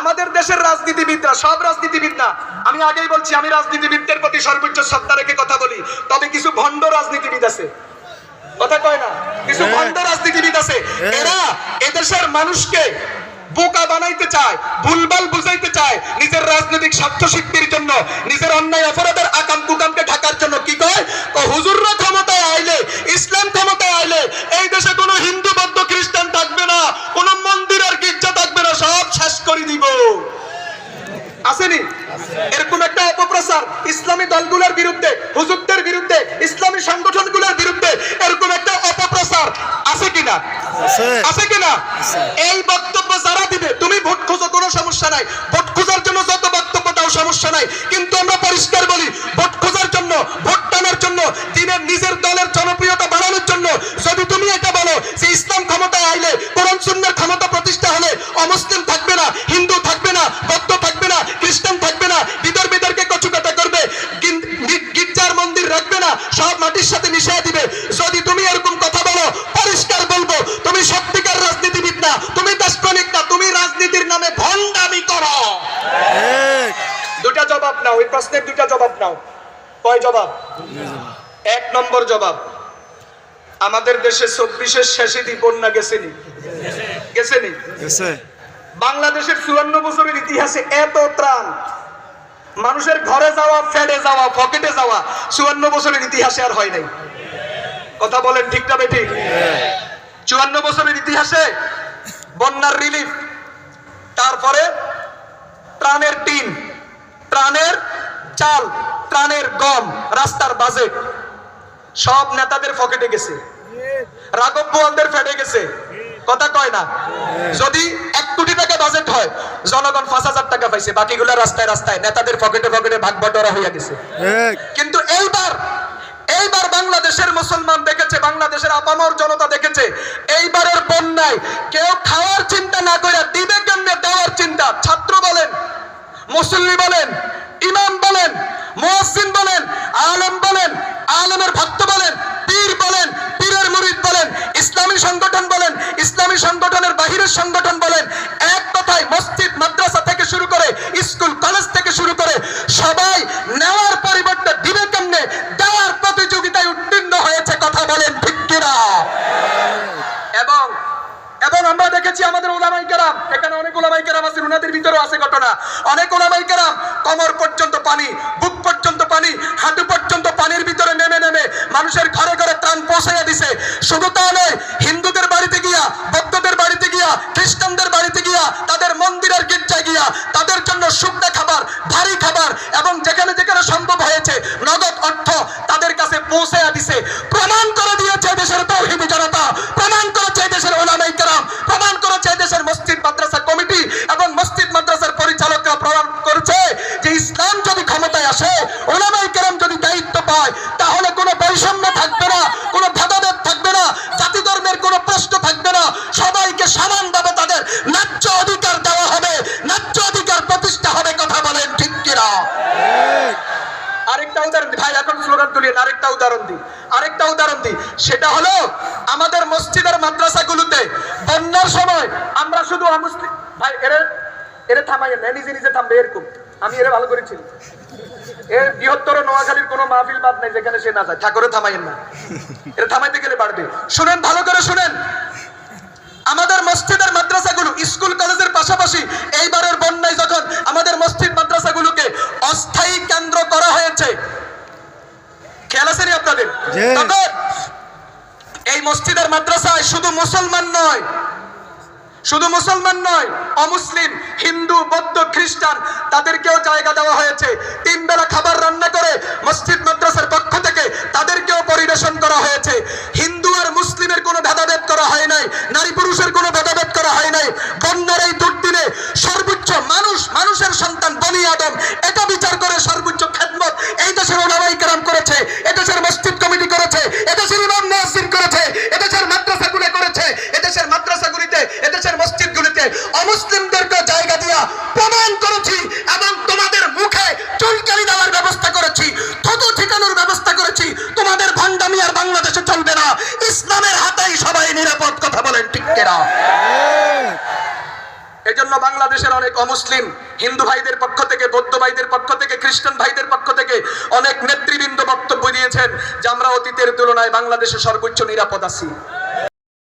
আমাদের দেশের রাজনীতিবিদরা, সব রাজনীতিবিদ না, আমি আগেই বলছি আমি রাজনীতিবিদদের প্রতি সর্বোচ্চ শ্রদ্ধা রেখে কথা বলি, তবে কিছু ভণ্ড রাজনীতিবিদ আছে, কথা কয় না, কিছু ভণ্ড রাজনীতিবিদ আছে, এরা এদেশের মানুষকে বোকা বানাইতে চায়, ভুলভাল বুঝাইতে চায়, নিজের রাজনৈতিক স্বার্থ সিদ্ধির জন্য, নিজের অন্যায় অপরাধের আকাম কুকামকে ঢাকার জন্য কি কয়, হুজুররা ক্ষমতায় আইলে, ইসলাম ক্ষমতায় আইলে এই দেশে কোনো হিন্দু বৌদ্ধ খ্রিস্টান থাকবে না, কোনো মন্দির আর গির্জা থাকবে না, সব শেষ করে দিব। আসেনি এরকম একটা অপপ্রচার ইসলামী দলগুলোর বিরুদ্ধে, হুজুরদের বিরুদ্ধে, ইসলামী সংগঠনগুলোর বিরুদ্ধে এরকম একটা অপপ্রচার আছে কিনা? আছে কিনা? এই বক্তব্য যারা দিবে, তুমি ভোট খোঁজো, কোনো সমস্যা নাই, ভোট খোঁজার জন্য যত বক্তব্য দাও সমস্যা নাই, কিন্তু আমরা পরিষ্কার বলি, ভোট খোঁজার জন্য, ভোট টানার জন্য, দিনের নিজের দলের জনপ্রিয়তা বাড়ানোর জন্য যদি তুমি এটা বলো যে ইসলাম ক্ষমতায় আইলে, কোরআন সুন্নাহর ক্ষমতা প্রতিষ্ঠা হলে অমুসলিম থাকবে না, হিন্দু থাকবে না, বৌদ্ধ থাকবে না, খ্রিস্টান থাকবে না, বিদর্মীদেরকে কচুকাটা করবে, গির্জার মন্দির রাখবে না, সব মাটির সাথে মিশিয়ে দিবে, যদি তুমি এরকম কথা বলো, পরিষ্কার বলবো তুমি সত্যিকার রাজনীতিবিদ না, তুমি দেশপ্রেমিক না, তুমি রাজনীতির নামে ভণ্ডামি করো। দুটা জবাব নাও, এই প্রশ্নের দুটা জবাব নাও। কয় জবাব? এক নম্বর জবাব, আমাদের দেশে 24-এর শেষে দি বন্যা গেছেনি? গেছেনি? বাংলাদেশের 54 বছরের ইতিহাসে এত ত্রাণ, মানুষের ঘরে যাওয়া, ফেডে যাওয়া, পকেটে যাওয়া 54 বছরের ইতিহাসে আর হয় নাই। কথা বলেন ঠিক না বেঠিক? 54 বছরের ইতিহাসে বন্যার রিলিফ, তারপরে ত্রাণের টিন, ত্রাণের চাল, ত্রাণের গম, রাস্তার বাজেট সব নেতাদের পকেটে গেছে, রাঘব বোয়ালদের ফেটে গেছে, কথা কয় না? যদি 1 কোটি টাকা বাজেট হয়, জনগণ 5,000 টাকা পাইছে, বাকিগুলো রাস্তায় রাস্তায় নেতাদের পকেটে পকেটে ভাগ বটরা হয়ে গেছে। কিন্তু এইবার বাংলাদেশের মুসলমান দেখেছে, বাংলাদেশের আপামর জনতা দেখেছে, এইবারের বন্যায় কেউ খাওয়ার চিন্তা না করে দিবে কেমনে দেওয়ার চিন্তা। ছাত্র বলেন, মুসল্লি বলেন, ইমাম বলেন, মুয়াজ্জিন বলেন, আলেম বলেন, আলেমের ভক্ত বলেন, পীর বলেন, পীরের মুরিদ বলেন, ইসলামী সংগঠন বলেন, ইসলামী সংগঠনের বাহিরের সংগঠন বলেন, এক কথায় মসজিদ মাদ্রাসা থেকে শুরু করে স্কুল কলেজ থেকে শুরু করে সবাই নেওয়ার পরিবর্তে দিবে কেমনে দেওয়ার প্রতিযোগিতায় উত্তীর্ণ হয়েছে। কথা বলেন ঠিক কিনা? এবং আমরা দেখেছি আমাদের উলামায়ে কেরাম, এখানে অনেক উলামায়ে কেরাম আছে, ওনাদের ভিতরেও আছে ঘটনা, অনেক উলামায়ে কেরাম কোমর পর্যন্ত পানি, বুক পর্যন্ত পানি, হাঁটু পর্যন্ত পানির ভিতরে নেমে নেমে মানুষের ঘরে ঘরে ত্রাণ পৌঁছাইয়া দিছে। শুধু তা নয়, হিন্দুদের বাড়িতে গিয়া, বৌদ্ধদের বাড়িতে গিয়া, খ্রিস্টানদের বাড়িতে গিয়া, তাদের মন্দিরের গির্জায় গিয়া তাদের জন্য শুকনো খাবার, ভারী খাবার এবং যেখানে যেখানে সম্ভব হয়েছে নগদ অর্থ তাদের কাছে পৌঁছাইয়া দিছে। প্রমাণ করে দিয়েছে দেশের তাওহীদি জনতা, প্রমাণ করেছে দেশের উলামায়ে কেরাম, প্রমাণ করেছে দেশের মসজিদ মাদ্রাসা কমিটি এবং মসজিদ মাদ্রাসার পরিচালকরা প্রমাণ করেছে যে ইসলাম যদি ক্ষমতায় আসে, উলামায়ে কেরাম যদি দায়িত্ব পায়, তাহলে কোনো বৈষম্য থাকবে না, কোনো ভেদাভেদ থাকবে না, জাতি ধর্মের কোনো প্রশ্ন থাকবে না, সবাইকে সমানভাবে তাদের ন্যায্য অধিকার দেওয়া হবে, ন্যায্য অধিকার প্রতিষ্ঠা হবে। কথা বলেন ঠিক কিনা? আরেকটা উদাহরণ ভাই, এখন স্লোগান তুলিয়ে আরেকটা উদাহরণ দিই, সেটা হলো আমাদের মসজিদ আর মাদ্রাসাগুলোতে বন্যার সময় আমরা শুধু অমুসলিম ভাই, এরে থামাই না, নিজে নিজে থামবে এরকম, আমি এরে ভালো করেছি, এর বৃহত্তর নোয়াখালীর কোনো মাহফিল বাদ নাই যেখানে সে না যায়, ঠাকুরে থামাইয়েন না, এরা থামাইতে গেলে বাড়বে। শুনেন, ভালো করে শুনেন, আমাদের মসজিদের মাদ্রাসাগুলো, স্কুল কলেজের পাশাপাশি এইবারের বন্যায় যখন আমাদের মসজিদ মাদ্রাসাগুলোকে অস্থায়ী কেন্দ্র করা হয়েছে, খেয়াল আছে নি আপনাদের? তখন এই মসজিদের মাদ্রাসায় শুধু মুসলমান নয়, অমুসলিম, হিন্দু, বৌদ্ধ, খ্রিস্টান তাদেরকেও জায়গা দেওয়া হয়েছে। 3 বেলা খাবার রান্না করে মসজিদ মাদ্রাসার পক্ষ থেকে তাদেরকেও পরিবেশন করা হয়েছে। হিন্দু আর মুসলিমের কোনো ভেদাভেদ করা হয় নাই, নারী পুরুষের কোনো ভেদাভেদ করা হয় নাই। বন্যার এই দুর্দিনে সর্বোচ্চ মানুষের সন্তান বনি আদম, এটা বিচার করে সর্বোচ্চ খেদমত এই দেশের উলামায়ে কেরাম করেছে, এদেশের মসজিদ কমিটি করেছে, এদেশের ইমাম মুয়াজ্জিন করেছে, এদেশের মাদ্রাসাগুলো করেছে, এদেশের মাদ্রাসাগুলিতে, এদেশের মসজিদগুলিতে অমুসলিমদেরকে জায়গা দিয়া প্রমাণ করেছি এবং তোমাদের মুখে চুলকানি দেওয়ার ব্যবস্থা করেছি, থুতু ছিটানোর ব্যবস্থা করেছি। তোমাদের ভণ্ডামি আর বাংলাদেশে চলবে না, ইসলামের হাতেই সবাই নিরাপদ। কথা বলেন ঠিক কিনা? এই জন্য বাংলাদেশের অনেক অমুসলিম হিন্দু ভাইদের পক্ষ থেকে, বৌদ্ধ ভাইদের পক্ষ থেকে, খ্রিস্টান ভাইদের পক্ষ থেকে অনেক নেতৃবৃন্দ বক্তব্য দিয়েছেন যে আমরা অতীতের তুলনায় বাংলাদেশে সর্বোচ্চ নিরাপদ আছি।